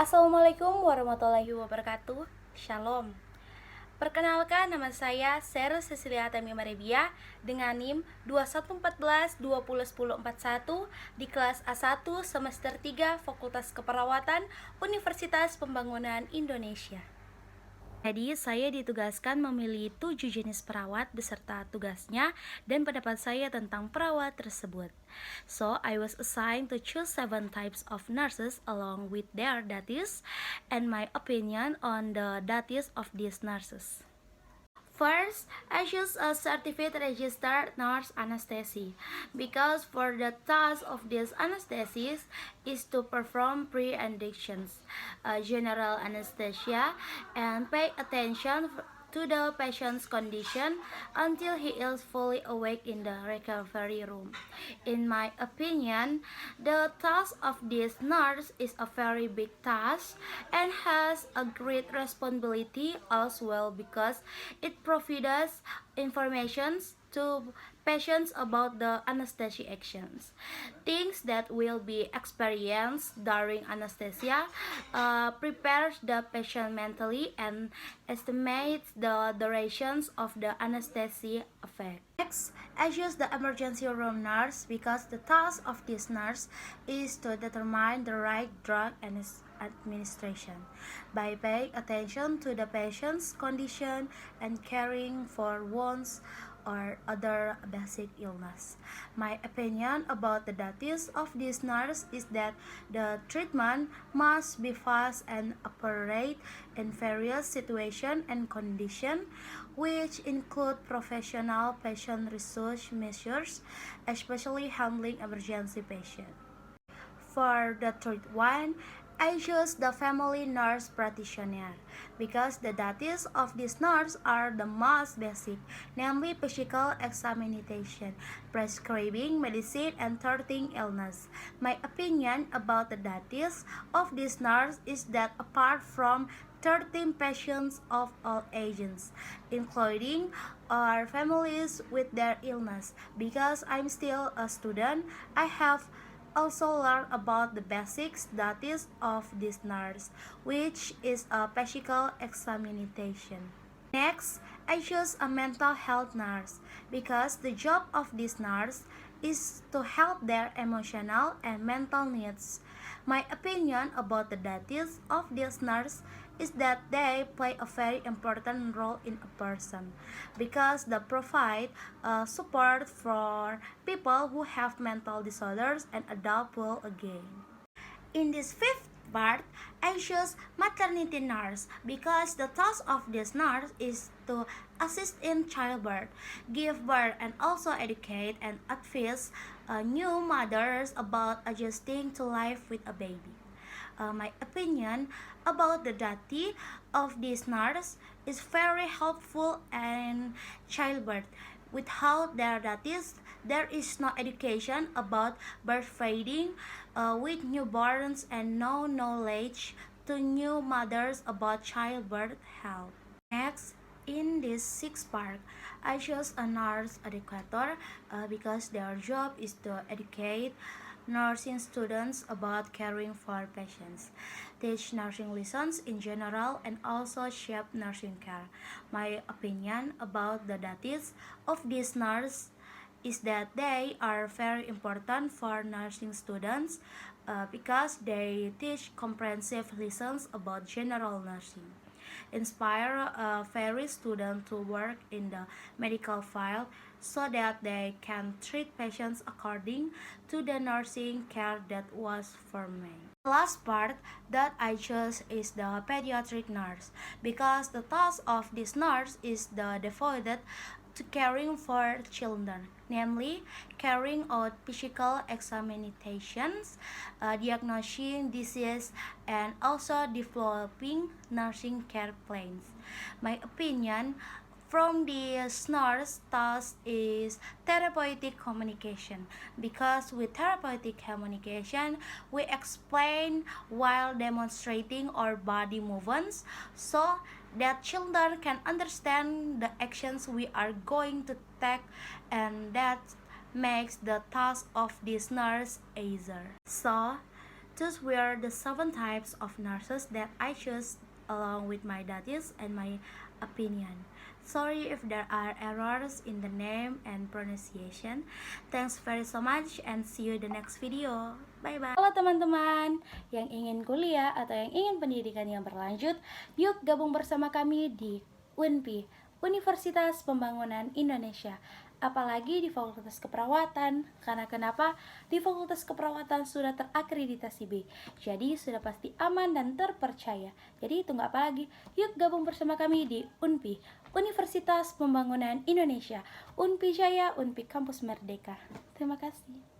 Assalamualaikum warahmatullahi wabarakatuh. Shalom. Perkenalkan, nama saya Sher Cecilia Tami Marebia dengan NIM 2114-201041 di kelas A1 semester 3 Fakultas Keperawatan Universitas Pembangunan Indonesia. Jadi saya ditugaskan memilih 7 jenis perawat beserta tugasnya dan pendapat saya tentang perawat tersebut. So I was assigned to choose 7 types of nurses along with their duties and my opinion on the duties of these nurses. First, I choose a certified registered nurse anesthesia because for the task of this anesthesia is to perform pre-inductions, general anesthesia, and pay attention to the patient's condition until he is fully awake in the recovery room. In my opinion, the task of this nurse is a very big task and has a great responsibility as well because it provides information to patients about the anesthesia actions, things that will be experienced during anesthesia, prepares the patient mentally, and estimates the durations of the anesthesia effect. Next, I choose the emergency room nurse because the task of this nurse is to determine the right drug and administration by paying attention to the patient's condition and caring for wounds or other basic illness. My opinion about the duties of this nurse is that the treatment must be fast and appropriate in various situations and conditions, which include professional patient research measures, especially handling emergency patients. For the third one, I choose the family nurse practitioner because the duties of this nurse are the most basic, namely physical examination, prescribing medicine, and treating illness. My opinion about the duties of this nurse is that apart from 13 patients of all ages, including our families with their illness, because I'm still a student, I have also learn about the basics duties of this nurse, which is a physical examination. Next, I choose a mental health nurse because the job of this nurse is to help their emotional and mental needs. My opinion about the duties of this nurse is that they play a very important role in a person because they provide support for people who have mental disorders and adapt well again. In this fifth part, I choose maternity nurse because the task of this nurse is to assist in childbirth, give birth, and also educate and advise new mothers about adjusting to life with a baby. My opinion about the duty of this nurse is very helpful in childbirth. Without their duties, there is no education about breastfeeding with newborns and no knowledge to new mothers about childbirth health. Next, in this sixth part, I chose a nurse educator because their job is to educate nursing students about caring for patients, teach nursing lessons in general, and also shape nursing care. My opinion about the duties of this nurse is that they are very important for nursing students because they teach comprehensive lessons about general nursing, inspire every student to work in the medical field so that they can treat patients according to the nursing care that was for me. The last part that I chose is the pediatric nurse because the task of this nurse is devoted to caring for children, namely carrying out physical examinations, diagnosing disease, and also developing nursing care plans. My opinion from this nurse task is therapeutic communication because with therapeutic communication we explain while demonstrating our body movements so that children can understand the actions we are going to take, and that makes the task of this nurse easier. So Those were the 7 types of nurses that I chose along with my duties and my opinion. Sorry if there are errors in the name and pronunciation. Thanks very so much and see you in the next video. Bye bye. Halo teman-teman yang ingin kuliah atau yang ingin pendidikan yang berlanjut, yuk gabung bersama kami di UNPI, Universitas Pembangunan Indonesia. Apalagi di Fakultas Keperawatan. Karena kenapa? Di Fakultas Keperawatan sudah terakreditasi B. Jadi sudah pasti aman dan terpercaya. Jadi tunggu apa lagi? Yuk gabung bersama kami di UNPI, Universitas Pembangunan Indonesia. UNPI Jaya, UNPI Kampus Merdeka. Terima kasih.